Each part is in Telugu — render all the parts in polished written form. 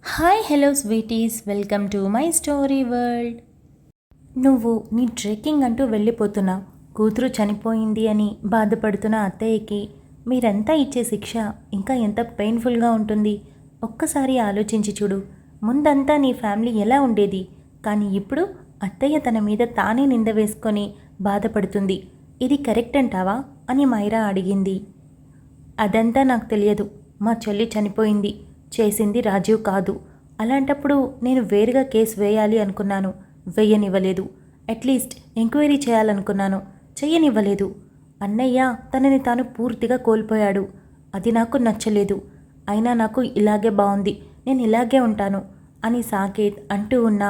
Hi hello sweeties, welcome to my story world. నువ్వు నీ ట్రెక్కింగ్ అంటూ వెళ్ళిపోతున్నావు. కూతురు చనిపోయింది అని బాధపడుతున్న అత్తయ్యకి మీరంతా ఇచ్చే శిక్ష ఇంకా ఎంత పెయిన్ఫుల్గా ఉంటుంది. ఒక్కసారి ఆలోచించి చూడు. ముందంతా నీ ఫ్యామిలీ ఎలా ఉండేది, కానీ ఇప్పుడు అత్తయ్య తన మీద తానే నింద వేసుకొని బాధపడుతుంది. ఇది కరెక్ట్ అంటావా అని మైరా అడిగింది. అదంతా నాకు తెలియదు. మా చెల్లి చనిపోయింది, చేసింది రాజీవ్ కాదు. అలాంటప్పుడు నేను వేరుగా కేసు వేయాలి అనుకున్నాను, వేయనివ్వలేదు. అట్లీస్ట్ ఎంక్వైరీ చేయాలనుకున్నాను, చెయ్యనివ్వలేదు. అన్నయ్య తనని తాను పూర్తిగా కోల్పోయాడు. అది నాకు నచ్చలేదు. అయినా నాకు ఇలాగే బాగుంది, నేను ఇలాగే ఉంటాను అని సాకేత్ అంటూ ఉన్న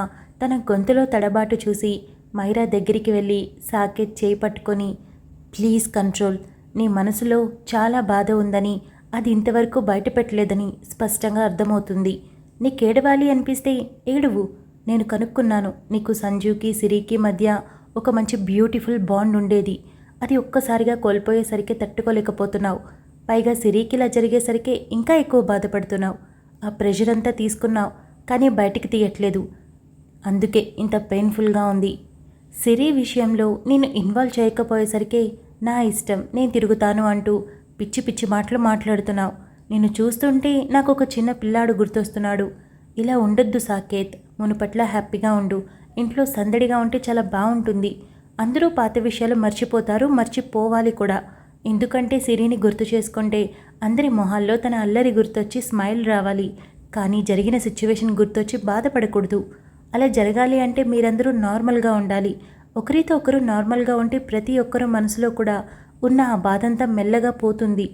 తన గొంతులో తడబాటు చూసి మైరా దగ్గరికి వెళ్ళి సాకేత్ చేయి పట్టుకొని, ప్లీజ్ కంట్రోల్, నీ మనసులో చాలా బాధ ఉందని, అది ఇంతవరకు బయటపెట్టలేదని స్పష్టంగా అర్థమవుతుంది. నీకేడవాలి అనిపిస్తే ఏడువు. నేను కనుక్కున్నాను, నీకు సంజుకి సిరికి మధ్య ఒక మంచి బ్యూటిఫుల్ బాండ్ ఉండేది. అది ఒక్కసారిగా కోల్పోయేసరికి తట్టుకోలేకపోతున్నావు. పైగా సిరికి ఇలా జరిగేసరికి ఇంకా ఎక్కువ బాధపడుతున్నావు. ఆ ప్రెషర్ అంతా తీసుకున్నావు, కానీ బయటికి తీయట్లేదు. అందుకే ఇంత పెయిన్ఫుల్గా ఉంది. సిరి విషయంలో నేను ఇన్వాల్వ్ చేయకపోయేసరికి నా ఇష్టం, నేను తిరుగుతాను అంటూ పిచ్చి పిచ్చి మాటలు మాట్లాడుతున్నావు. నిన్ను చూస్తుంటే నాకు ఒక చిన్న పిల్లాడు గుర్తొస్తున్నాడు. ఇలా ఉండొద్దు సాకేత్, మునుపట్ల హ్యాపీగా ఉండు. ఇంట్లో సందడిగా ఉంటే చాలా బాగుంటుంది. అందరూ పాత విషయాలు మర్చిపోతారు, మర్చిపోవాలి కూడా. ఎందుకంటే సిరిని గుర్తు చేసుకుంటే అందరి మొహాల్లో తన అల్లరి గుర్తొచ్చి స్మైల్ రావాలి, కానీ జరిగిన సిచ్యువేషన్ గుర్తొచ్చి బాధపడకూడదు. అలా జరగాలి అంటే మీరందరూ నార్మల్గా ఉండాలి. ఒకరితో ఒకరు నార్మల్గా ఉంటే ప్రతి ఒక్కరు మనసులో కూడా ఉన్న ఆ బాధంతా మెల్లగా పోతుంది.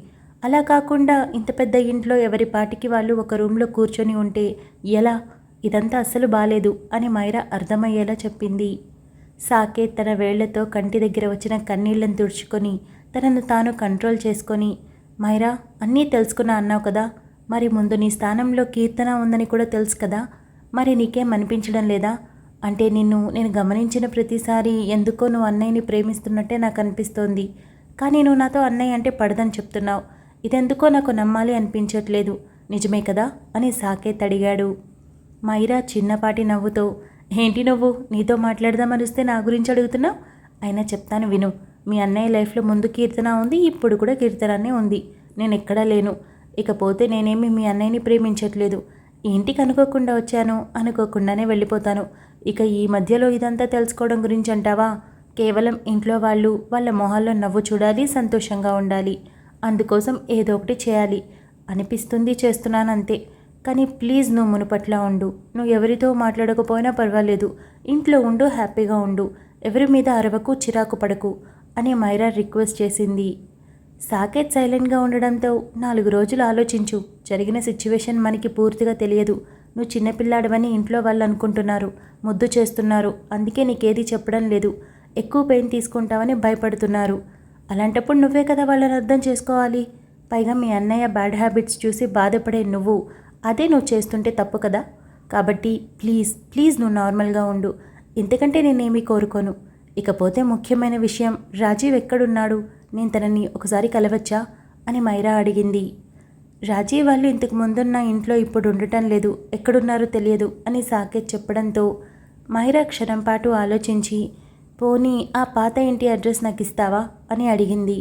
అలా కాకుండా ఇంత పెద్ద ఇంట్లో ఎవరి పాటికి వాళ్ళు ఒక రూమ్లో కూర్చొని ఉంటే ఎలా? ఇదంతా అస్సలు బాలేదు అని మైరా అర్థమయ్యేలా చెప్పింది. సాకేత్ తన వేళ్లతో కంటి దగ్గర వచ్చిన కన్నీళ్లను తుడుచుకొని తనను తాను కంట్రోల్ చేసుకొని, మైరా, అన్నీ తెలుసుకున్నా అన్నావు కదా, మరి ముందు నీ స్థానంలో కీర్తన ఉందని కూడా తెలుసు కదా, మరి నీకేం అనిపించడం లేదా? అంటే నేను గమనించిన ప్రతిసారి ఎందుకో నువ్వు అన్నయ్యని ప్రేమిస్తున్నట్టే నాకు అనిపిస్తోంది. కానీ నువ్వు నాతో అన్నయ్య అంటే పడదని చెప్తున్నావు. ఇదెందుకో నాకు నమ్మాలి అనిపించట్లేదు. నిజమే కదా అని సాకేత్ అడిగాడు. మైరా చిన్నపాటి నవ్వుతో, ఏంటి నువ్వు నీతో మాట్లాడదామని వస్తే నా గురించి అడుగుతున్నావు? అయినా చెప్తాను విను. మీ అన్నయ్య లైఫ్లో ముందు కీర్తన ఉంది, ఇప్పుడు కూడా కీర్తననే ఉంది. నేను ఎక్కడా లేను. ఇకపోతే నేనేమి మీ అన్నయ్యని ప్రేమించట్లేదు. ఇంటికి అనుకోకుండా వచ్చాను, అనుకోకుండానే వెళ్ళిపోతాను. ఇక ఈ మధ్యలో ఇదంతా తెలుసుకోవడం గురించి అంటావా? కేవలం ఇంట్లో వాళ్ళు వాళ్ళ మొహాల్లో నవ్వు చూడాలి, సంతోషంగా ఉండాలి. అందుకోసం ఏదో ఒకటి చేయాలి అనిపిస్తుంది, చేస్తున్నానంతే. కానీ ప్లీజ్ నువ్వు మునుపట్లా ఉండు. నువ్వు ఎవరితో మాట్లాడకపోయినా పర్వాలేదు, ఇంట్లో ఉండు, హ్యాపీగా ఉండు. ఎవరి మీద అరవకు, చిరాకు పడకు అని మైరా రిక్వెస్ట్ చేసింది. సాకేత్ సైలెంట్గా ఉండడంతో 4 రోజులు ఆలోచించు. జరిగిన సిచ్యువేషన్ మనకి పూర్తిగా తెలియదు. నువ్వు చిన్నపిల్లాడవని ఇంట్లో వాళ్ళు అనుకుంటున్నారు, ముద్దు చేస్తున్నారు. అందుకే నీకేది చెప్పడం లేదు. ఎక్కువ పెయిన్ తీసుకుంటావని భయపడుతున్నారు. అలాంటప్పుడు నువ్వే కదా వాళ్ళని అర్థం చేసుకోవాలి. పైగా మీ అన్నయ్య బ్యాడ్ హ్యాబిట్స్ చూసి బాధపడే నువ్వు అదే నువ్వు చేస్తుంటే తప్పు కదా. కాబట్టి ప్లీజ్ ప్లీజ్ నువ్వు నార్మల్గా ఉండు. ఇంతకంటే నేనేమీ కోరుకోను. ఇకపోతే ముఖ్యమైన విషయం, రాజీవ్ ఎక్కడున్నాడు? నేను తనని ఒకసారి కలవచ్చా అని మైరా అడిగింది. రాజీవ్ వాళ్ళు ఇంతకు ముందున్న ఇంట్లో ఇప్పుడు ఉండటం లేదు, ఎక్కడున్నారో తెలియదు అని సాకేత్ చెప్పడంతో మైరా క్షణం పాటు ఆలోచించి, పోనీ ఆ పాత ఇంటి అడ్రస్ నాకు ఇస్తావా అని అడిగింది.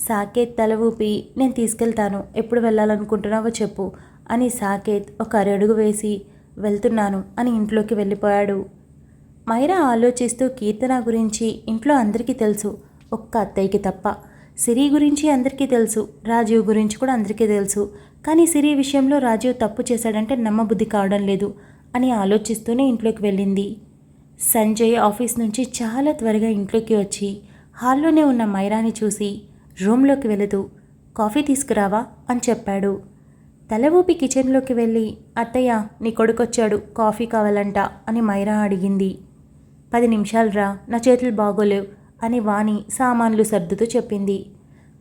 సాకేత్ తల ఊపి, నేను తీసుకెళ్తాను, ఎప్పుడు వెళ్ళాలనుకుంటున్నావో చెప్పు అని సాకేత్ ఒక అడుగు వేసి, వెళ్తున్నాను అని ఇంట్లోకి వెళ్ళిపోయాడు. మైరా ఆలోచిస్తూ కీర్తన గురించి ఇంట్లో అందరికీ తెలుసు, ఒక్క అత్తయ్యకి తప్ప. సిరి గురించి అందరికీ తెలుసు, రాజీవ్ గురించి కూడా అందరికీ తెలుసు. కానీ సిరి విషయంలో రాజీవ్ తప్పు చేశాడంటే నమ్మబుద్ధి కావడం లేదు అని ఆలోచిస్తూనే ఇంట్లోకి వెళ్ళింది. సంజయ్ ఆఫీస్ నుంచి చాలా త్వరగా ఇంట్లోకి వచ్చి హాల్లోనే ఉన్న మైరాని చూసి రూమ్లోకి వెళుతూ, కాఫీ తీసుకురావా అని చెప్పాడు. తల ఊపి కిచెన్లోకి వెళ్ళి, అత్తయ్య, నీ కొడుకొచ్చాడు, కాఫీ కావాలంట అని మైరా అడిగింది. 10 నిమిషాలు రా, నా చేతులు బాగోలేవు అని వాణి సామాన్లు సర్దుతూ చెప్పింది.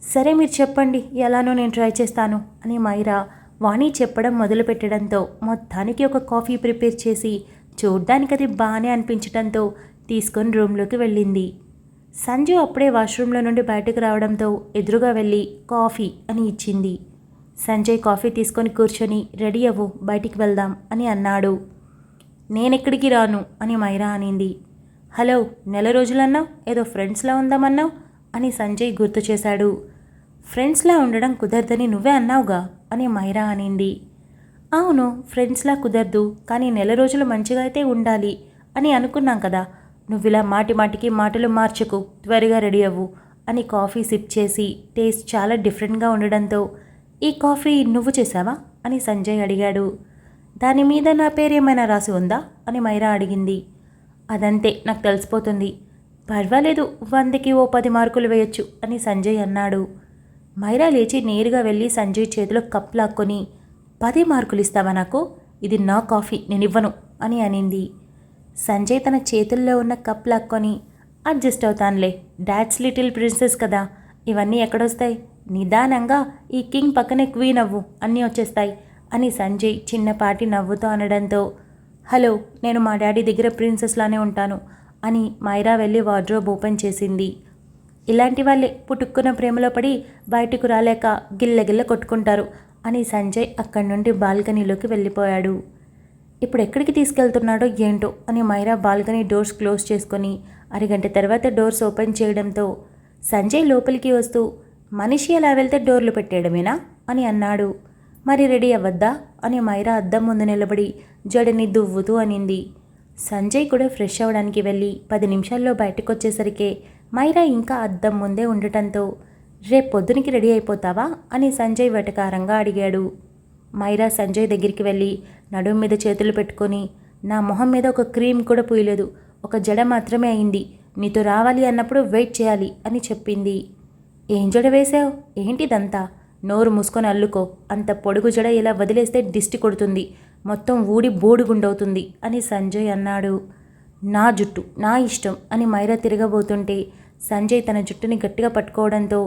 సరే మీరు చెప్పండి, ఎలానో నేను ట్రై చేస్తాను అని మైరా వాణి చెప్పడం మొదలుపెట్టడంతో మొత్తానికి ఒక కాఫీ ప్రిపేర్ చేసి చూడ్డానికి అది బాగానే అనిపించడంతో తీసుకొని రూమ్లోకి వెళ్ళింది. సంజు అప్పుడే వాష్రూమ్లో నుండి బయటకు రావడంతో ఎదురుగా వెళ్ళి కాఫీ అని ఇచ్చింది. సంజయ్ కాఫీ తీసుకొని కూర్చొని రెడీ అవ్వు, బయటికి వెళ్దాం అని అన్నాడు. నేనెక్కడికి రాను అని మైరా అనింది. హలో, నెల రోజులన్నావు, ఏదో ఫ్రెండ్స్లా ఉందామన్నావు అని సంజయ్ గుర్తు చేశాడు. ఫ్రెండ్స్లా ఉండడం కుదరదని నువ్వే అన్నావుగా అని మైరా అనింది. అవును, ఫ్రెండ్స్లా కుదరదు, కానీ నెల రోజులు మంచిగా అయితే ఉండాలి అని అనుకున్నాం కదా. నువ్విలా మాటికి మాటలు మార్చకు, త్వరగా రెడీ అవ్వు అని కాఫీ సిప్ చేసి టేస్ట్ చాలా డిఫరెంట్గా ఉండడంతో ఈ కాఫీ నువ్వు చేసావా అని సంజయ్ అడిగాడు. దాని మీద నా పేరేమైనా రాసి ఉందా అని మైరా అడిగింది. అదంతే, నాకు తెలిసిపోతుంది. పర్వాలేదు, 100కి ఓ 10 మార్కులు వేయొచ్చు అని సంజయ్ అన్నాడు. మైరా లేచి నేరుగా వెళ్ళి సంజయ్ చేతిలో కప్ లాక్కొని 10 మార్కులు ఇస్తావా నాకు? ఇది నా కాఫీ, నేనివ్వను అని అనింది. సంజయ్ తన చేతుల్లో ఉన్న కప్ లాక్కొని అడ్జస్ట్ అవుతానులే, డాడ్స్ లిటిల్ ప్రిన్సెస్ కదా, ఇవన్నీ ఎక్కడొస్తాయి, నిదానంగా ఈ కింగ్ పక్కనే క్వీన్ అవ్వు, అన్నీ వచ్చేస్తాయి అని సంజయ్ చిన్నపాటి నవ్వుతో అనడంతో హలో, నేను మా డాడీ దగ్గర ప్రిన్సెస్లానే ఉంటాను అని మైరా వెళ్ళి వార్డ్రోబ్ ఓపెన్ చేసింది. ఇలాంటి వాళ్ళే పుట్టుక్కున్న ప్రేమలో పడి బయటకు రాలేక గిల్లగిల్ల కొట్టుకుంటారు అని సంజయ్ అక్కడి నుండి బాల్కనీలోకి వెళ్ళిపోయాడు. ఇప్పుడు ఎక్కడికి తీసుకెళ్తున్నాడో ఏంటో అని మైరా బాల్కనీ డోర్స్ క్లోజ్ చేసుకొని అరగంట తర్వాత డోర్స్ ఓపెన్ చేయడంతో సంజయ్ లోపలికి వస్తూ మనిషి అలా వెళ్తే డోర్లు పెట్టేయడమేనా అని అన్నాడు. మరి రెడీ అవ్వద్దా అని మైరా అద్దం ముందు నిలబడి జడని దువ్వుతూ అనింది. సంజయ్ కూడా ఫ్రెష్ అవ్వడానికి వెళ్ళి 10 నిమిషాల్లో బయటకు వచ్చేసరికి మైరా ఇంకా అద్దం ముందే ఉండటంతో రేపు పొద్దునికి రెడీ అయిపోతావా అని సంజయ్ వెటకారంగా అడిగాడు. మైరా సంజయ్ దగ్గరికి వెళ్ళి నడుం మీద చేతులు పెట్టుకొని నా మొహం మీద ఒక క్రీమ్ కూడా పూయలేదు, ఒక జడ మాత్రమే అయింది, నీతో రావాలి అన్నప్పుడు వెయిట్ చేయాలి అని చెప్పింది. ఏం జడ వేసావు, ఏంటిదంతా? నోరు మూసుకొని అల్లుకో, అంత పొడుగు జడ ఇలా వదిలేస్తే దిష్టి కొడుతుంది, మొత్తం ఊడి బోడిగుండవుతుంది అని సంజయ్ అన్నాడు. నా జుట్టు నా ఇష్టం అని మైరా తిరగబోతుంటే సంజయ్ తన జుట్టుని గట్టిగా పట్టుకోవడంతో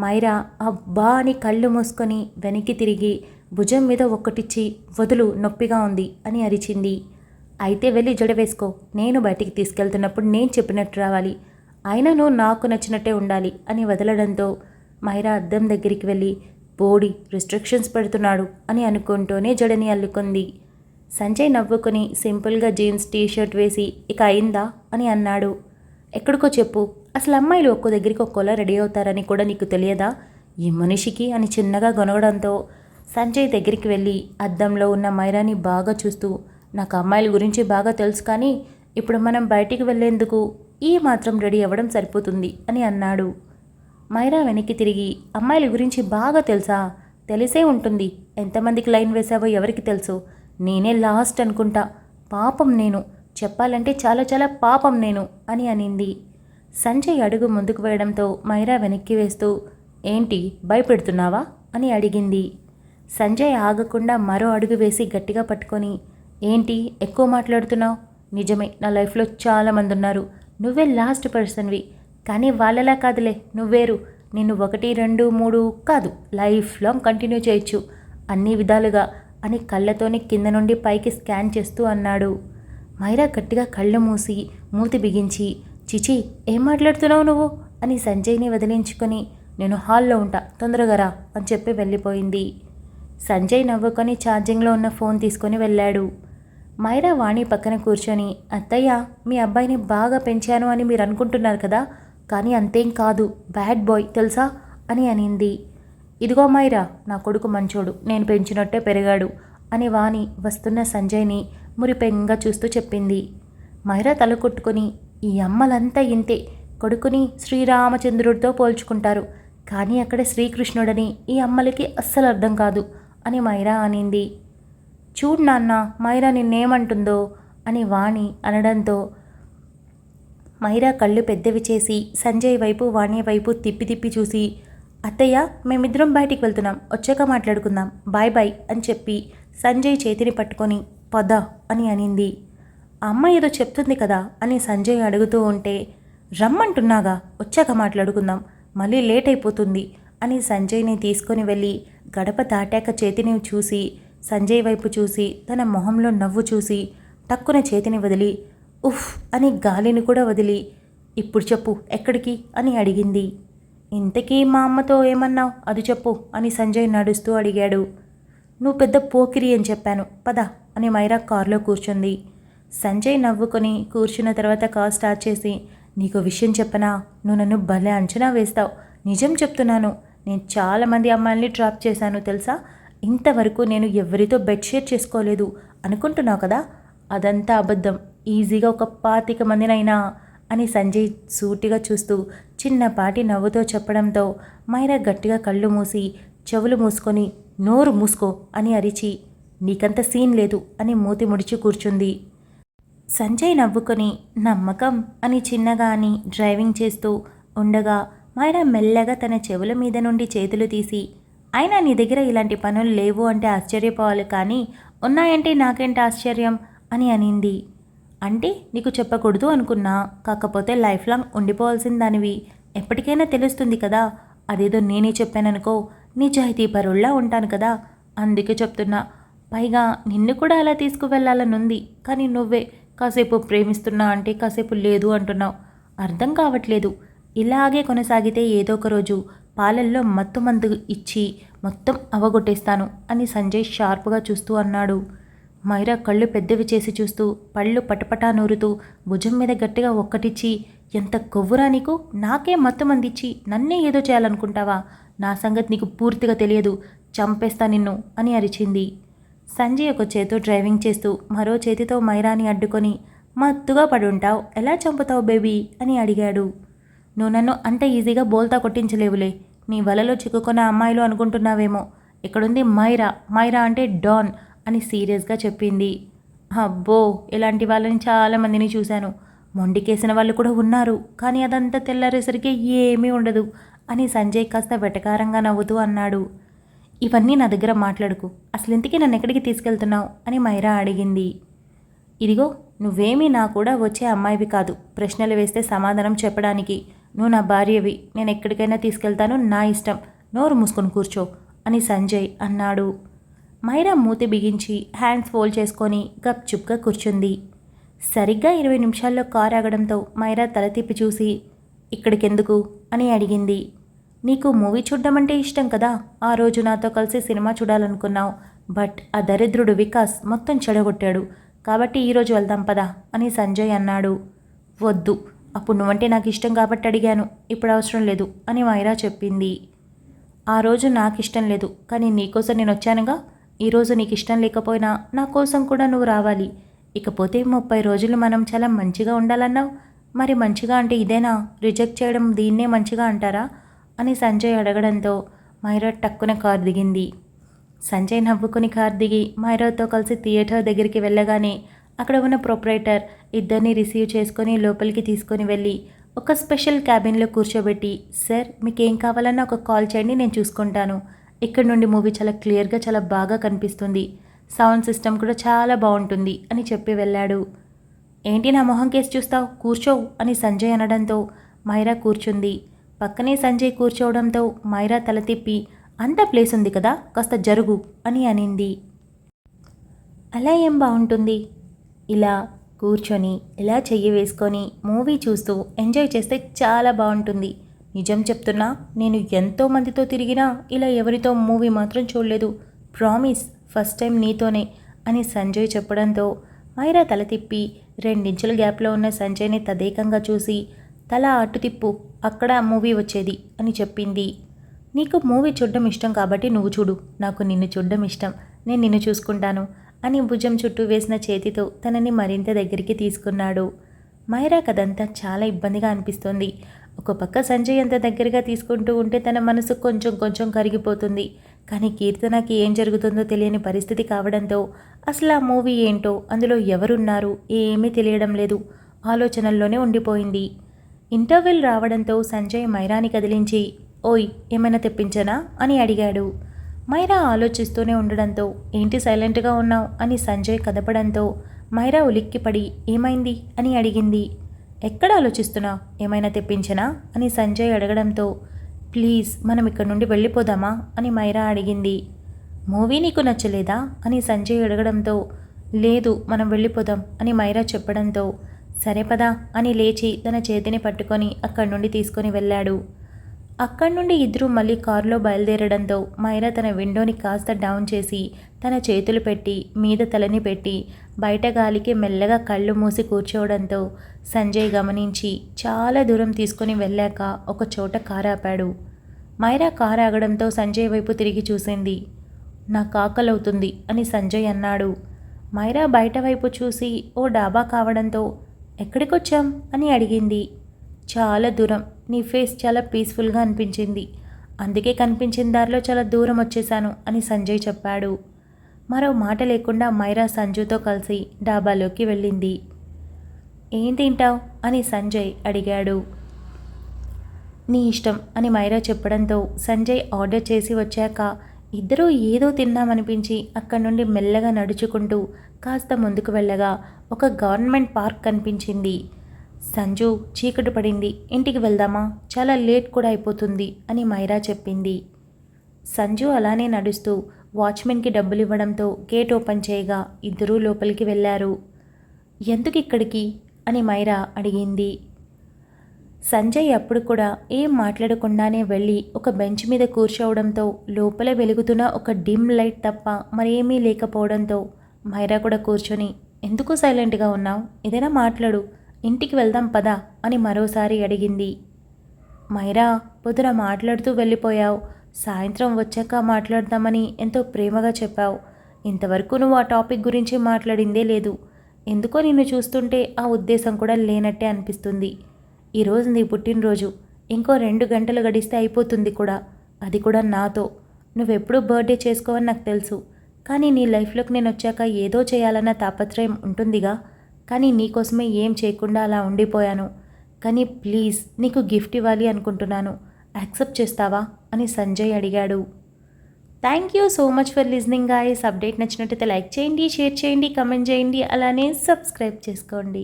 మైరా అబ్బా అని కళ్ళు మూసుకొని వెనక్కి తిరిగి భుజం మీద ఒక్కటిచ్చి వదులు, నొప్పిగా ఉంది అని అరిచింది. అయితే వెళ్ళి జడ వేసుకో, నేను బయటికి తీసుకెళ్తున్నప్పుడు నేను చెప్పినట్టు రావాలి, అయినా నువ్వు నాకు నచ్చినట్టే ఉండాలి అని వదలడంతో మైరా అద్దం దగ్గరికి వెళ్ళి బోడీ రిస్ట్రిక్షన్స్ పెడుతున్నాడు అని అనుకుంటూనే జడని అల్లుకుంది. సంజయ్ నవ్వుకొని సింపుల్గా జీన్స్ టీషర్ట్ వేసి ఇక అయిందా అని అన్నాడు. ఎక్కడికో చెప్పు, అసలు అమ్మాయిలు ఒక్కో దగ్గరికి ఒక్కోలా రెడీ అవుతారని కూడా నీకు తెలియదా ఈ మనిషికి అని చిన్నగా గొనగడంతో సంజయ్ దగ్గరికి వెళ్ళి అద్దంలో ఉన్న మైరాని బాగా చూస్తూ నాకు అమ్మాయిల గురించి బాగా తెలుసు, కానీ ఇప్పుడు మనం బయటికి వెళ్ళేందుకు ఈ మాత్రం రెడీ అవ్వడం సరిపోతుంది అని అన్నాడు. మైరా వెనక్కి తిరిగి అమ్మాయిల గురించి బాగా తెలుసా? తెలిసే ఉంటుంది, ఎంతమందికి లైన్ వేసావో ఎవరికి తెలుసు, నేనే లాస్ట్ అనుకుంటా, పాపం నేను, చెప్పాలంటే చాలా చాలా పాపం నేను అని అనింది. సంజయ్ అడుగు ముందుకు వేయడంతో మైరా వెనక్కి వేస్తూ ఏంటి భయపెడుతున్నావా అని అడిగింది. సంజయ్ ఆగకుండా మరో అడుగు వేసి గట్టిగా పట్టుకొని ఏంటి ఎక్కువ మాట్లాడుతున్నావు, నిజమే నా లైఫ్లో చాలామంది ఉన్నారు, నువ్వే లాస్ట్ పర్సన్వి, కానీ వాళ్ళలా కాదులే, నువ్వేరు, నిన్ను 1, 2, 3 కాదు, లైఫ్ లాంగ్ కంటిన్యూ చేయొచ్చు అన్ని విధాలుగా అని కళ్ళతోని కింద నుండి పైకి స్కాన్ చేస్తూ అన్నాడు. మైరా గట్టిగా కళ్ళు మూసి మూతి బిగించి చిచి ఏం మాట్లాడుతున్నావు నువ్వు అని సంజయ్ని వదిలించుకొని నేను హాల్లో ఉంటా, తొందరగా రా అని చెప్పి వెళ్ళిపోయింది. సంజయ్ నవ్వుకొని ఛార్జింగ్లో ఉన్న ఫోన్ తీసుకొని వెళ్ళాడు. మైరా వాణి పక్కన కూర్చొని అత్తయ్య మీ అబ్బాయిని బాగా పెంచాను అని మీరు అనుకుంటున్నారు కదా, కానీ అంతేం కాదు, బ్యాడ్ బాయ్ తెలుసా అని అనింది. ఇదిగో మైరా, నా కొడుకు మంచోడు, నేను పెంచినట్టే పెరిగాడు అని వాణి వస్తున్న సంజయ్ని మురిపెంగా చూస్తూ చెప్పింది. మైరా తల కొట్టుకొని ఈ అమ్మలంతా ఇంతే, కొడుకుని శ్రీరామచంద్రుడితో పోల్చుకుంటారు, కానీ అక్కడ శ్రీకృష్ణుడని ఈ అమ్మలకి అస్సలు అర్థం కాదు అని మైరా అనింది. చూడు నాన్న, మైరా నిన్నేమంటుందో అని వాణి అనడంతో మైరా కళ్ళు పెద్దవి చేసి సంజయ్ వైపు వాణి వైపు తిప్పి తిప్పి చూసి అత్తయ్య మేమిద్దరం బయటికి వెళ్తున్నాం, వచ్చాక మాట్లాడుకుందాం, బాయ్ బాయ్ అని చెప్పి సంజయ్ చేతిని పట్టుకొని పద అని అనింది. అమ్మ ఏదో చెప్తుంది కదా అని సంజయ్ అడుగుతూ ఉంటే రమ్మంటున్నాగా, వచ్చాక మాట్లాడుకుందాం, మళ్ళీ లేట్ అయిపోతుంది అని సంజయ్ని తీసుకొని వెళ్ళి గడప దాటాక చేతిని చూసి సంజయ్ వైపు చూసి తన మొహంలో నవ్వు చూసి టక్కున చేతిని వదిలి ఉఫ్ అని గాలిని కూడా వదిలి ఇప్పుడు చెప్పు ఎక్కడికి అని అడిగింది. ఇంతకీ మా అమ్మతో ఏమన్నావు అది చెప్పు అని సంజయ్ నడుస్తూ అడిగాడు. నువ్వు పెద్ద పోకిరి అని చెప్పాను పద అని మైరా కారులో కూర్చుంది. సంజయ్ నవ్వుకొని కూర్చున్న తర్వాత కార్ స్టార్ట్ చేసి, నీకు విషయం చెప్పనా, నువ్వు నన్ను భలే అంచనా వేస్తావు. నిజం చెప్తున్నాను, నేను చాలామంది అమ్మాయిల్ని డ్రాప్ చేశాను తెలుసా. ఇంతవరకు నేను ఎవరితో బెడ్ షేర్ చేసుకోలేదు అనుకుంటున్నావు కదా, అదంతా అబద్ధం. ఈజీగా ఒక 25 మందినైనా అని సంజయ్ సూటిగా చూస్తూ చిన్నపాటి నవ్వుతో చెప్పడంతో మైరా గట్టిగా కళ్ళు మూసి చెవులు మూసుకొని నోరు మూసుకో అని అరిచి, నీకంత సీన్ లేదు అని మూతి ముడిచి కూర్చుంది. సంజయ్ నవ్వుకొని నమ్మకం అని చిన్నగా అని డ్రైవింగ్ చేస్తూ ఉండగా మైరా మెల్లగా తన చెవుల మీద నుండి చేతులు తీసి, అయినా నీ దగ్గర ఇలాంటి పనులు లేవు అంటే ఆశ్చర్యపోవాలి, కానీ ఉన్నాయంటే నాకేంటి ఆశ్చర్యం అని అనింది. అంటే నీకు చెప్పకూడదు అనుకున్నా, కాకపోతే లైఫ్ లాంగ్ ఉండిపోవాల్సిన దానివి, ఎప్పటికైనా తెలుస్తుంది కదా. అదేదో నేనే చెప్పాననుకో, నిజాయితీ పరుల్లా ఉంటాను కదా, అందుకే చెప్తున్నా. పైగా నిన్ను కూడా అలా తీసుకువెళ్ళాలనుంది, కానీ నువ్వే కాసేపు ప్రేమిస్తున్నా అంటే కాసేపు లేదు అంటున్నావు. అర్థం కావట్లేదు. ఇలాగే కొనసాగితే ఏదో ఒక రోజు పాలల్లో మత్తు మందు ఇచ్చి మొత్తం అవగొట్టేస్తాను అని సంజయ్ షార్ప్గా చూస్తూ అన్నాడు. మైరా కళ్ళు పెద్దవి చేసి చూస్తూ పళ్ళు పటపటా నూరుతూ భుజం మీద గట్టిగా ఒక్కటిచ్చి, ఎంత కొవ్వురా నీకు, నాకే మత్తు మందిచ్చి నన్నే ఏదో చేయాలనుకుంటావా, నా సంగతి నీకు పూర్తిగా తెలియదు, చంపేస్తా నిన్ను అని అరిచింది. సంజయ్ ఒక చేతితో డ్రైవింగ్ చేస్తూ మరో చేతితో మైరాని అడ్డుకొని, మత్తుగా పడుంటావు, ఎలా చంపుతావు బేబీ అని అడిగాడు. నువ్వు నన్ను అంత ఈజీగా బోల్తా కొట్టించలేవులే, నీ వలలో చిక్కుకున్న అమ్మాయిలు అనుకుంటున్నావేమో. ఇక్కడుంది మైరా, మైరా అంటే డాన్ అని సీరియస్గా చెప్పింది. అబ్బో, ఇలాంటి వాళ్ళని చాలామందిని చూశాను, మొండికేసిన వాళ్ళు కూడా ఉన్నారు, కానీ అదంతా తెల్లారేసరికి ఏమీ ఉండదు అని సంజయ్ కాస్త వెటకారంగా నవ్వుతూ అన్నాడు. ఇవన్నీ నా దగ్గర మాట్లాడుకు, అసలు ఇంతకీ నన్ను ఎక్కడికి తీసుకెళ్తున్నావు అని మైరా అడిగింది. ఇదిగో, నువ్వేమీ నా కూడా వచ్చే అమ్మాయివి కాదు, ప్రశ్నలు వేస్తే సమాధానం చెప్పడానికి. నువ్వు నా భార్యవి, నేను ఎక్కడికైనా తీసుకెళ్తాను, నా ఇష్టం, నోరు మూసుకొని కూర్చో అని సంజయ్ అన్నాడు. మైరా మూతి బిగించి హ్యాండ్స్ ఫోల్డ్ చేసుకొని గప్చుప్గా కూర్చుంది. సరిగ్గా 20 నిమిషాల్లో కారు ఆగడంతో మైరా తల తిప్పి చూసి, ఇక్కడికెందుకు అని అడిగింది. నీకు మూవీ చూడడం అంటే ఇష్టం కదా, ఆ రోజు నాతో కలిసి సినిమా చూడాలనుకున్నావు, బట్ ఆ దరిద్రుడు వికాస్ మొత్తం చెడగొట్టాడు, కాబట్టి ఈరోజు వెళ్దాం పదా అని సంజయ్ అన్నాడు. వద్దు, అప్పుడు నువ్వంటే నాకు ఇష్టం కాబట్టి అడిగాను, ఇప్పుడు అవసరం లేదు అని మైరా చెప్పింది. ఆ రోజు నాకు ఇష్టం లేదు, కానీ నీకోసం నేను వచ్చానుగా, ఈరోజు నీకు ఇష్టం లేకపోయినా నా కోసం కూడా నువ్వు రావాలి. ఇకపోతే 30 రోజులు మనం చాలా మంచిగా ఉండాలన్నావు, మరి మంచిగా అంటే ఇదేనా, రిజెక్ట్ చేయడం దీన్నే మంచిగా అంటారా అని సంజయ్ అడగడంతో మైరా టక్కున కారు దిగింది. సంజయ్ నవ్వుకుని కారు దిగి మైరాతో కలిసి థియేటర్ దగ్గరికి వెళ్ళగానే అక్కడ ఉన్న ప్రొపరేటర్ ఇద్దరిని రిసీవ్ చేసుకొని లోపలికి తీసుకొని వెళ్ళి ఒక స్పెషల్ క్యాబిన్లో కూర్చోబెట్టి, సార్ మీకేం కావాలన్నా ఒక కాల్ చేయండి, నేను చూసుకుంటాను, ఇక్కడ నుండి మూవీ చాలా క్లియర్గా చాలా బాగా కనిపిస్తుంది, సౌండ్ సిస్టమ్ కూడా చాలా బాగుంటుంది అని చెప్పి వెళ్ళాడు. ఏంటి నా మొహం కేసు చూస్తావు, కూర్చో అని సంజయ్ అనడంతో మైరా కూర్చుంది. పక్కనే సంజయ్ కూర్చోవడంతో మైరా తల తిప్పి, అంత ప్లేస్ ఉంది కదా, కాస్త జరుగు అని అనింది. అలా ఏం బాగుంటుంది, ఇలా కూర్చొని ఇలా చెయ్యి వేసుకొని మూవీ చూస్తూ ఎంజాయ్ చేస్తే చాలా బాగుంటుంది. నిజం చెప్తున్నా, నేను ఎంతో మందితో తిరిగినా ఇలా ఎవరితో మూవీ మాత్రం చూడలేదు, ప్రామిస్, ఫస్ట్ టైం నీతోనే అని సంజయ్ చెప్పడంతో మైరా తల తిప్పి 2 ఇంచుల గ్యాప్లో ఉన్న సంజయ్ని తదేకంగా చూసి, తల అటు తిప్పు, అక్కడ మూవీ వచ్చేది అని చెప్పింది. నీకు మూవీ చూడడం ఇష్టం కాబట్టి నువ్వు చూడు, నాకు నిన్ను చూడడం ఇష్టం, నేను నిన్ను చూసుకుంటాను అని భుజం చుట్టూ వేసిన చేతితో తనని మరింత దగ్గరికి తీసుకున్నాడు. మైరా కదంతా చాలా ఇబ్బందిగా అనిపిస్తోంది. ఒక పక్క సంజయ్ అంత దగ్గరగా తీసుకుంటూ ఉంటే తన మనసు కొంచెం కొంచెం కరిగిపోతుంది. కానీ కీర్తనకి ఏం జరుగుతుందో తెలియని పరిస్థితి కావడంతో అసలు ఆ మూవీ ఏంటో, అందులో ఎవరున్నారు ఏమీ తెలియడం లేదు, ఆలోచనల్లోనే ఉండిపోయింది. ఇంటర్వెల్ రావడంతో సంజయ్ మైరాని కదిలించి, ఓయ్ ఏమైనా తెప్పించనా అని అడిగాడు. మైరా ఆలోచిస్తూనే ఉండడంతో, ఏంటి సైలెంట్గా ఉన్నావు అని సంజయ్ కదపడంతో మైరా ఉలిక్కిపడి, ఏమైంది అని అడిగింది. ఎక్కడ ఆలోచిస్తున్నావు, ఏమైనా తెప్పించనా అని సంజయ్ అడగడంతో, ప్లీజ్ మనం ఇక్కడ నుండి వెళ్ళిపోదామా అని మైరా అడిగింది. మూవీ నీకు నచ్చలేదా అని సంజయ్ అడగడంతో, లేదు మనం వెళ్ళిపోదాం అని మైరా చెప్పడంతో, సరే పదా అని లేచి తన చేతిని పట్టుకొని అక్కడి నుండి తీసుకొని వెళ్ళాడు. అక్కడి నుండి ఇద్దరూ మళ్ళీ కారులో బయలుదేరడంతో మైరా తన విండోని కాస్త డౌన్ చేసి తన చేతులు పెట్టి మీద తలని పెట్టి బయట గాలికి మెల్లగా కళ్ళు మూసి కూర్చోవడంతో సంజయ్ గమనించి చాలా దూరం తీసుకుని వెళ్ళాక ఒక చోట కారు ఆపాడు. మైరా కారు ఆగడంతో సంజయ్ వైపు తిరిగి చూసింది. నాకు ఆకలవుతుంది అని సంజయ్ అన్నాడు. మైరా బయట వైపు చూసి ఓ డాబా కావడంతో ఎక్కడికొచ్చాం అని అడిగింది. చాలా దూరం, నీ ఫేస్ చాలా పీస్ఫుల్గా అనిపించింది, అందుకే కనిపించిన దారిలో చాలా దూరం వచ్చేశాను అని సంజయ్ చెప్పాడు. మరో మాట లేకుండా మైరా సంజుతో కలిసి డాబాలోకి వెళ్ళింది. ఏం తింటావు అని సంజయ్ అడిగాడు. నీ ఇష్టం అని మైరా చెప్పడంతో సంజయ్ ఆర్డర్ చేసి వచ్చాక ఇద్దరూ ఏదో తిన్నామనిపించి అక్కడి నుండి మెల్లగా నడుచుకుంటూ కాస్త ముందుకు వెళ్ళగా ఒక గవర్నమెంట్ పార్క్ కనిపించింది. సంజు, చీకటి పడింది, ఇంటికి వెళ్దామా, చాలా లేట్ కూడా అయిపోతుంది అని మైరా చెప్పింది. సంజు అలానే నడుస్తూ వాచ్మెన్కి డబ్బులు ఇవ్వడంతో గేట్ ఓపెన్ చేయగా ఇద్దరూ లోపలికి వెళ్ళారు. ఎందుకు ఇక్కడికి అని మైరా అడిగింది. సంజయ్ అప్పుడు కూడా ఏం మాట్లాడకుండానే వెళ్ళి ఒక బెంచ్ మీద కూర్చోవడంతో లోపల వెలుగుతున్న ఒక డిమ్ లైట్ తప్ప మరేమీ లేకపోవడంతో మైరా కూడా కూర్చొని ఎందుకు సైలెంట్గా ఉన్నావు, ఏదైనా మాట్లాడు, ఇంటికి వెళ్దాం పదా అని మరోసారి అడిగింది. మైరా, పొద్దున మాట్లాడుతూ వెళ్ళిపోయావు, సాయంత్రం వచ్చాక మాట్లాడదామని ఎంతో ప్రేమగా చెప్పావు, ఇంతవరకు నువ్వు ఆ టాపిక్ గురించి మాట్లాడిందే లేదు, ఎందుకో నిన్ను చూస్తుంటే ఆ ఉద్దేశం కూడా లేనట్టే అనిపిస్తుంది. ఈరోజు నీ పుట్టినరోజు, ఇంకో 2 గంటలు గడిస్తే అయిపోతుంది కూడా, అది కూడా నాతో. నువ్వెప్పుడూ బర్త్డే చేసుకోవని నాకు తెలుసు, కానీ నీ లైఫ్లోకి నేను వచ్చాక ఏదో చేయాలన్న తాపత్రయం ఉంటుందిగా, కానీ నీకోసమే ఏం చేయకుండా అలా ఉండిపోయాను. కానీ ప్లీజ్ నీకు గిఫ్ట్ ఇవ్వాలి అనుకుంటున్నాను, యాక్సెప్ట్ చేస్తావా అని సంజయ్ అడిగాడు. Thank you so much for listening guys. Update నచ్చినట్టయితే లైక్ చేయండి, షేర్ చేయండి, కమెంట్ చేయండి, అలానే సబ్స్క్రైబ్ చేసుకోండి.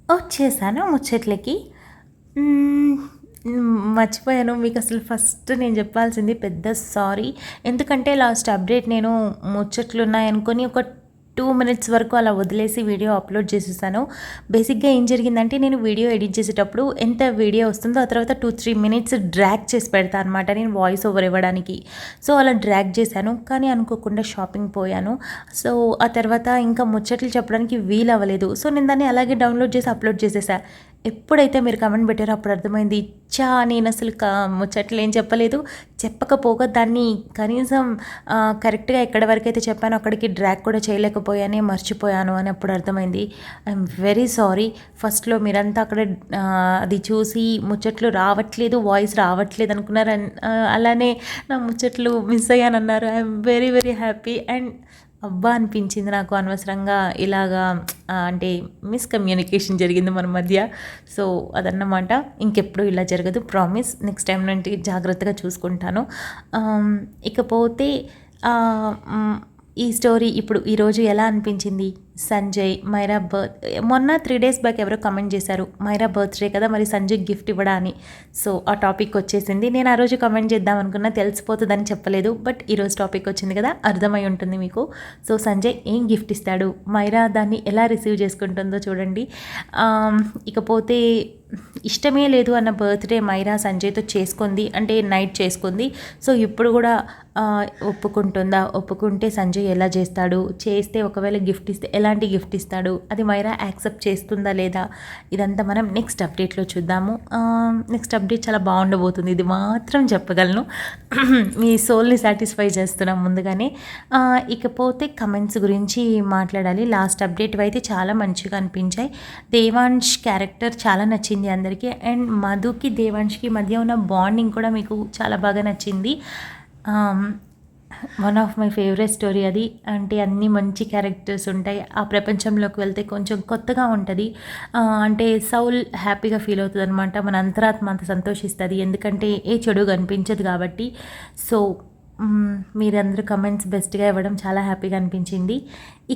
వచ్చేసాను ముచ్చట్లకి. మర్చిపోయాను, మీకు అసలు ఫస్ట్ నేను చెప్పాల్సింది పెద్ద సారీ. ఎందుకంటే లాస్ట్ అప్డేట్ నేను ముచ్చట్లు ఉన్నాయనుకొని ఒక 2 minutes వరకు అలా వదిలేసి వీడియో అప్లోడ్ చేసేసాను. బేసిక్గా ఏం జరిగిందంటే నేను వీడియో ఎడిట్ చేసేటప్పుడు ఎంత వీడియో వస్తుందో ఆ తర్వాత 2-3 minutes డ్రాగ్ చేసి పెడతాను అనమాట, నేను వాయిస్ ఓవర్ ఇవ్వడానికి. సో అలా డ్రాగ్ చేశాను, కానీ అనుకోకుండా షాపింగ్ పోయాను. సో ఆ తర్వాత ఇంకా ముచ్చట్లు చెప్పడానికి వీలు అవ్వలేదు. సో నేను దాన్ని అలాగే డౌన్లోడ్ చేసి అప్లోడ్ చేసేసాను. ఎప్పుడైతే మీరు కమెంట్ పెట్టారో అప్పుడు అర్థమైంది, నేను అసలు ముచ్చట్లు ఏం చెప్పలేదు, చెప్పకపోగా దాన్ని కనీసం కరెక్ట్గా ఎక్కడి వరకు అయితే చెప్పానో అక్కడికి డ్రాగ్ కూడా చేయలేకపోయానే, మర్చిపోయాను అని అప్పుడు అర్థమైంది. I'm very sorry. ఫస్ట్లో మీరంతా అక్కడ అది చూసి ముచ్చట్లు రావట్లేదు, వాయిస్ రావట్లేదు అనుకున్నారు, అలానే నా ముచ్చట్లు మిస్ అయ్యానన్నారు. I'm very very happy and అబ్బా అనిపించింది నాకు. అనవసరంగా ఇలాగా అంటే మిస్కమ్యూనికేషన్ జరిగింది మన మధ్య. సో అదన్నమాట, ఇంకెప్పుడు ఇలా జరగదు, ప్రామిస్. నెక్స్ట్ టైం నుండి జాగ్రత్తగా చూసుకుంటాను. ఇకపోతే ఈ స్టోరీ ఇప్పుడు ఈరోజు ఎలా అనిపించింది? సంజయ్, మైరా మొన్న 3 days బ్యాక్ ఎవరో కమెంట్ చేశారు, మైరా బర్త్డే కదా, మరి సంజయ్ గిఫ్ట్ ఇవ్వడా అని. సో ఆ టాపిక్ వచ్చేసింది. నేను ఆ రోజు కమెంట్ చేద్దాం అనుకున్నా, తెలిసిపోతుందని చెప్పలేదు. బట్ ఈరోజు టాపిక్ వచ్చింది కదా, అర్థమై ఉంటుంది మీకు. సో సంజయ్ ఏం గిఫ్ట్ ఇస్తాడు, మైరా దాన్ని ఎలా రిసీవ్ చేసుకుంటుందో చూడండి. ఇకపోతే ఇష్టమే లేదు అన్న బర్త్డే మైరా సంజయ్తో చేసుకుంది, అంటే నైట్ చేసుకుంది. సో ఇప్పుడు కూడా ఒప్పుకుంటుందా, ఒప్పుకుంటే సంజయ్ ఎలా చేస్తాడు, చేస్తే ఒకవేళ గిఫ్ట్ ఇస్తే ఎలాంటి గిఫ్ట్ ఇస్తాడు, అది మైరా యాక్సెప్ట్ చేస్తుందా లేదా, ఇదంతా మనం నెక్స్ట్ అప్డేట్లో చూద్దాము. నెక్స్ట్ అప్డేట్ చాలా బాగుండబోతుంది, ఇది మాత్రం చెప్పగలను. మీ సోల్ని సాటిస్ఫై చేస్తున్నాం ముందుగానే. ఇకపోతే కమెంట్స్ గురించి మాట్లాడాలి. లాస్ట్ అప్డేట్ అయితే చాలా మంచిగా అనిపించాయి. దేవాంష్ క్యారెక్టర్ చాలా నచ్చింది అందరికీ, అండ్ మధుకి దేవాంష్కి మధ్య ఉన్న బాండింగ్ కూడా మీకు చాలా బాగా నచ్చింది. One of my favourite story అది. అంటే అన్ని మంచి క్యారెక్టర్స్ ఉంటాయి, ఆ ప్రపంచంలోకి వెళ్తే కొంచెం కొత్తగా ఉంటుంది. అంటే సౌల్ హ్యాపీగా ఫీల్ అవుతుంది అనమాట, మన అంతరాత్మ అంత సంతోషిస్తుంది, ఎందుకంటే ఏ చెడు కనిపించదు కాబట్టి. సో మీరందరూ కమెంట్స్ బెస్ట్గా ఇవ్వడం చాలా హ్యాపీగా అనిపించింది.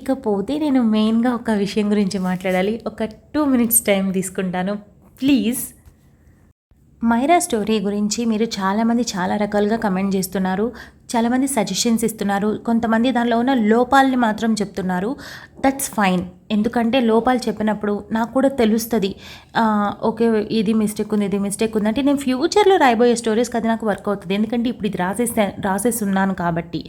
ఇకపోతే నేను మెయిన్గా ఒక విషయం గురించి మాట్లాడాలి, ఒక 2 minutes టైం తీసుకుంటాను ప్లీజ్. మైరా స్టోరీ గురించి మీరు చాలామంది చాలా రకాలుగా కమెంట్ చేస్తున్నారు, చాలామంది సజెషన్స్ ఇస్తున్నారు, కొంతమంది దానిలో ఉన్న లోపాలని మాత్రం చెప్తున్నారు. దట్స్ ఫైన్, ఎందుకంటే లోపాలు చెప్పినప్పుడు నాకు కూడా తెలుస్తుంది. ఓకే, ఇది మిస్టేక్ ఉంది, ఇది మిస్టేక్ ఉంది అంటే నేను ఫ్యూచర్లో రాయబోయే స్టోరీస్కి అది నాకు వర్క్ అవుతుంది. ఎందుకంటే ఇప్పుడు ఇది రాసేస్తున్నాను కాబట్టి.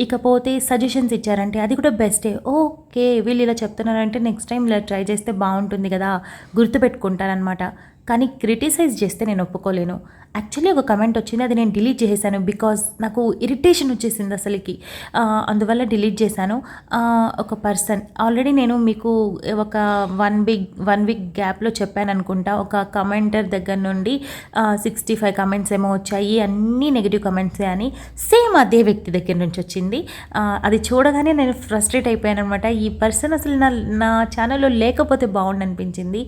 ఇకపోతే సజెషన్స్ ఇచ్చారంటే అది కూడా బెస్టే. ఓకే, వీళ్ళు ఇలా చెప్తున్నారంటే నెక్స్ట్ టైం ఇలా ట్రై చేస్తే బాగుంటుంది కదా, గుర్తుపెట్టుకుంటానమాట. కానీ క్రిటిసైజ్ చేస్తే నేను ఒప్పుకోలేను. యాక్చువల్లీ ఒక కమెంట్ వచ్చింది, అది నేను డిలీట్ చేశాను. బికాజ్ నాకు ఇరిటేషన్ వచ్చేసింది అసలుకి. అందువల్ల డిలీట్ చేశాను. ఒక పర్సన్ ఆల్రెడీ నేను మీకు ఒక 1 వీక్ గ్యాప్లో చెప్పాను అనుకుంటా. ఒక కమెంటర్ దగ్గర నుండి 65 కమెంట్స్ ఏమో వచ్చాయి, అన్నీ నెగిటివ్ కమెంట్సే అని. సేమ్ అదే వ్యక్తి దగ్గర నుంచి వచ్చింది. అది చూడగానే నేను ఫ్రస్ట్రేట్ అయిపోయాను అనమాట. ఈ పర్సన్ అసలు నా ఛానల్లో లేకపోతే బాగుండు అనిపించింది.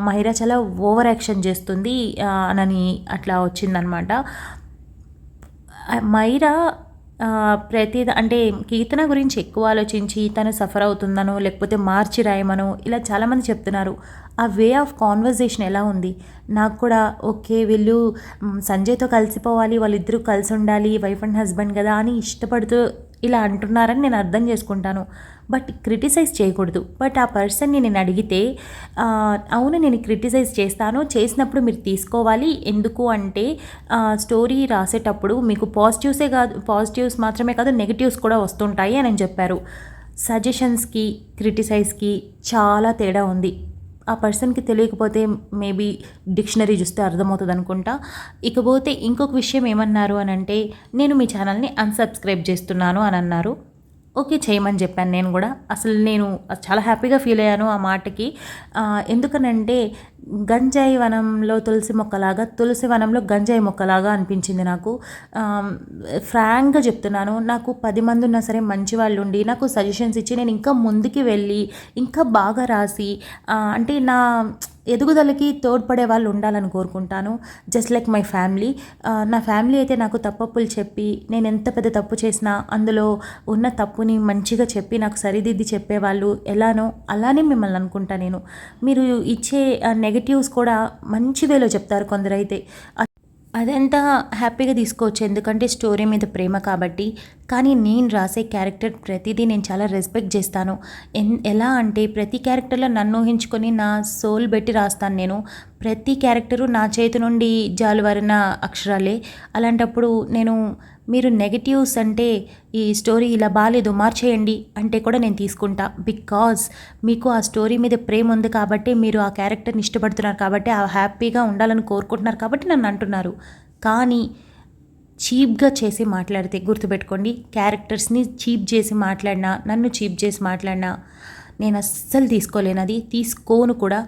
మహిరా చాలా ఓవర్ యాక్షన్ చేస్తుంది అని అట్లా వచ్చిందనమాట. మైరా ప్రతి అంటే కీర్తన గురించి ఎక్కువ ఆలోచించి తను సఫర్ అవుతుందనో లేకపోతే మార్చి రాయమనో ఇలా చాలామంది చెప్తున్నారు. ఆ వే ఆఫ్ కాన్వర్జేషన్ ఎలా ఉంది నాకు కూడా ఓకే, వీళ్ళు సంజయ్తో కలిసిపోవాలి, వాళ్ళిద్దరూ కలిసి ఉండాలి, వైఫ్ అండ్ హస్బెండ్ కదా అని ఇష్టపడుతూ ఇలా అంటున్నారని నేను అర్థం చేసుకుంటాను. బట్ క్రిటిసైజ్ చేయకూడదు. బట్ ఆ పర్సన్ని నేను అడిగితే అవును నేను క్రిటిసైజ్ చేస్తాను, చేసినప్పుడు మీరు తీసుకోవాలి. ఎందుకు అంటే స్టోరీ రాసేటప్పుడు మీకు పాజిటివ్స్ మాత్రమే కాదు నెగిటివ్స్ కూడా వస్తుంటాయి అని చెప్పారు. సజెషన్స్కి క్రిటిసైజ్కి చాలా తేడా ఉంది. ఆ పర్సన్కి తెలియకపోతే మేబీ డిక్షనరీ చూస్తే అర్థమవుతుంది అనుకుంటా. ఇకపోతే ఇంకొక విషయం ఏమన్నారు అని అంటే, నేను మీ ఛానల్ని అన్సబ్స్క్రైబ్ చేస్తున్నాను అని అన్నారు. ఓకే, చేయమని చెప్పాను నేను కూడా. అసలు నేను చాలా హ్యాపీగా ఫీల్ అయ్యాను ఆ మాటకి. ఎందుకనంటే గంజాయి వనంలో తులసి మొక్కలాగా, తులసి వనంలో గంజాయి మొక్కలాగా అనిపించింది నాకు. ఫ్రాంక్గా చెప్తున్నాను, నాకు 10 మంది ఉన్నా సరే మంచి వాళ్ళు ఉండి నాకు సజెషన్స్ ఇచ్చి నేను ఇంకా ముందుకి వెళ్ళి ఇంకా బాగా రాసి అంటే నా ఎదుగుదలకి తోడ్పడే వాళ్ళు ఉండాలని కోరుకుంటాను. Just like my family. నా ఫ్యామిలీ అయితే నాకు తప్పప్పులు చెప్పి నేను ఎంత పెద్ద తప్పు చేసినా అందులో ఉన్న తప్పుని మంచిగా చెప్పి నాకు సరిదిద్ది చెప్పేవాళ్ళు ఎలానో అలానే మిమ్మల్ని అనుకుంటా నేను. మీరు ఇచ్చే నెగటివ్స్ కూడా మంచి వేలో చెప్తారు కొందరైతే. అదంతా హ్యాపీగా తీసుకోవచ్చు, ఎందుకంటే స్టోరీ మీద ప్రేమ కాబట్టి. కానీ నేను రాసే క్యారెక్టర్ ప్రతిదీ నేను చాలా రెస్పెక్ట్ చేస్తాను. ఎలా అంటే ప్రతి క్యారెక్టర్లో నన్ను ఊహించుకొని నా సోల్ పెట్టి రాస్తాను నేను. ప్రతి క్యారెక్టరు నా చేతి నుండి జాలువారిన అక్షరాలే. అలాంటప్పుడు నేను మీరు నెగటివ్స్ అంటే ఈ స్టోరీ ఇలా బాగాలేదు మార్చేయండి అంటే కూడా నేను తీసుకుంటా. బికాజ్ మీకు ఆ స్టోరీ మీద ప్రేమ ఉంది కాబట్టి, మీరు ఆ క్యారెక్టర్ని ఇష్టపడుతున్నారు కాబట్టి, ఆ హ్యాపీగా ఉండాలని కోరుకుంటున్నారు కాబట్టి నన్ను అంటున్నారు. కానీ చీప్గా చేసి మాట్లాడితే గుర్తుపెట్టుకోండి, క్యారెక్టర్స్ని చీప్ చేసి మాట్లాడినా, నన్ను చీప్ చేసి మాట్లాడినా నేను అస్సలు తీసుకోలేను, తీసుకోను కూడా.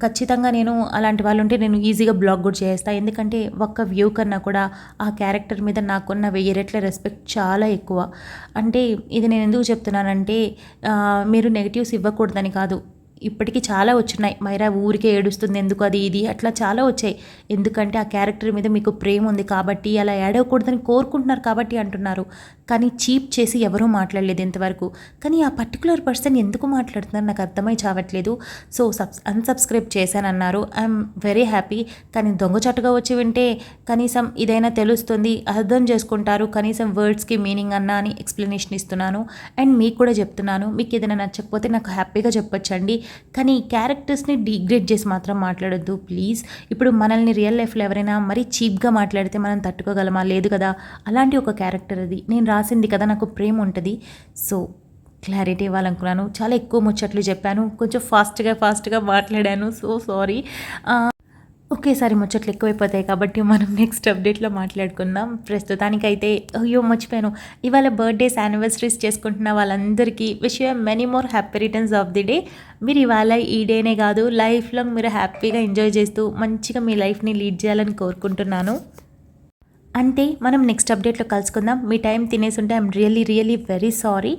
ఖచ్చితంగా నేను అలాంటి వాళ్ళు ఉంటే నేను ఈజీగా బ్లాక్ కూడా చేస్తాను. ఎందుకంటే ఒక్క వ్యూ కన్నా కూడా ఆ క్యారెక్టర్ మీద నాకున్న 1000 రెట్ల రెస్పెక్ట్ చాలా ఎక్కువ. అంటే ఇది నేను ఎందుకు చెప్తున్నానంటే మీరు నెగిటివ్స్ ఇవ్వకూడదని కాదు. ఇప్పటికీ చాలా వచ్చున్నాయి, మైరా ఊరికే ఏడుస్తుంది ఎందుకు అది ఇది అట్లా చాలా వచ్చాయి. ఎందుకంటే ఆ క్యారెక్టర్ మీద మీకు ప్రేమ ఉంది కాబట్టి, అలా ఏడవకూడదని కోరుకుంటున్నారు కాబట్టి అంటున్నారు. కానీ చీప్ చేసి ఎవరూ మాట్లాడలేదు ఇంతవరకు. కానీ ఆ పర్టికులర్ పర్సన్ ఎందుకు మాట్లాడుతున్నారు నాకు అర్థమై చావట్లేదు. సో అన్సబ్స్క్రైబ్ చేశానన్నారు. I'm very happy. కానీ దొంగచాటుగా వచ్చి వింటే కనీసం ఇదైనా తెలుస్తుంది, అర్థం చేసుకుంటారు, కనీసం వర్డ్స్కి మీనింగ్ అన్నా అని ఎక్స్ప్లెనేషన్ ఇస్తున్నాను. అండ్ మీకు కూడా చెప్తున్నాను, మీకు ఏదైనా నచ్చకపోతే నాకు హ్యాపీగా చెప్పొచ్చండి. కానీ క్యారెక్టర్స్ని డిగ్రేడ్ చేసి మాత్రం మాట్లాడొద్దు ప్లీజ్. ఇప్పుడు మనల్ని రియల్ లైఫ్లో ఎవరైనా మరీ చీప్గా మాట్లాడితే మనం తట్టుకోగలమా? లేదు కదా. అలాంటి ఒక క్యారెక్టర్ అది, నేను రాసింది కదా, నాకు ప్రేమ ఉంటుంది. సో క్లారిటీ ఇవ్వాలనుకున్నాను. చాలా ఎక్కువ ముచ్చట్లు చెప్పాను, కొంచెం ఫాస్ట్గా మాట్లాడాను. So sorry. ఒకేసారి ముచ్చట్లు ఎక్కువైపోతాయి కాబట్టి మనం నెక్స్ట్ అప్డేట్లో మాట్లాడుకుందాం. ప్రస్తుతానికైతే అయ్యో మర్చిపోయాను, ఇవాళ బర్త్డేస్ యానివర్సరీస్ చేసుకుంటున్న వాళ్ళందరికీ wish you many more happy returns of the day. మీరు ఇవాళ ఈ డేనే కాదు లైఫ్ లాంగ్ మీరు హ్యాపీగా ఎంజాయ్ చేస్తూ మంచిగా మీ లైఫ్ని లీడ్ చేయాలని కోరుకుంటున్నాను. అంటే మనం నెక్స్ట్ అప్డేట్లో కలుసుకుందాం. మీ టైం తినేసి ఉంటే I'm really very sorry.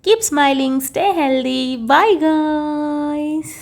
Keep smiling, stay healthy, bye guys.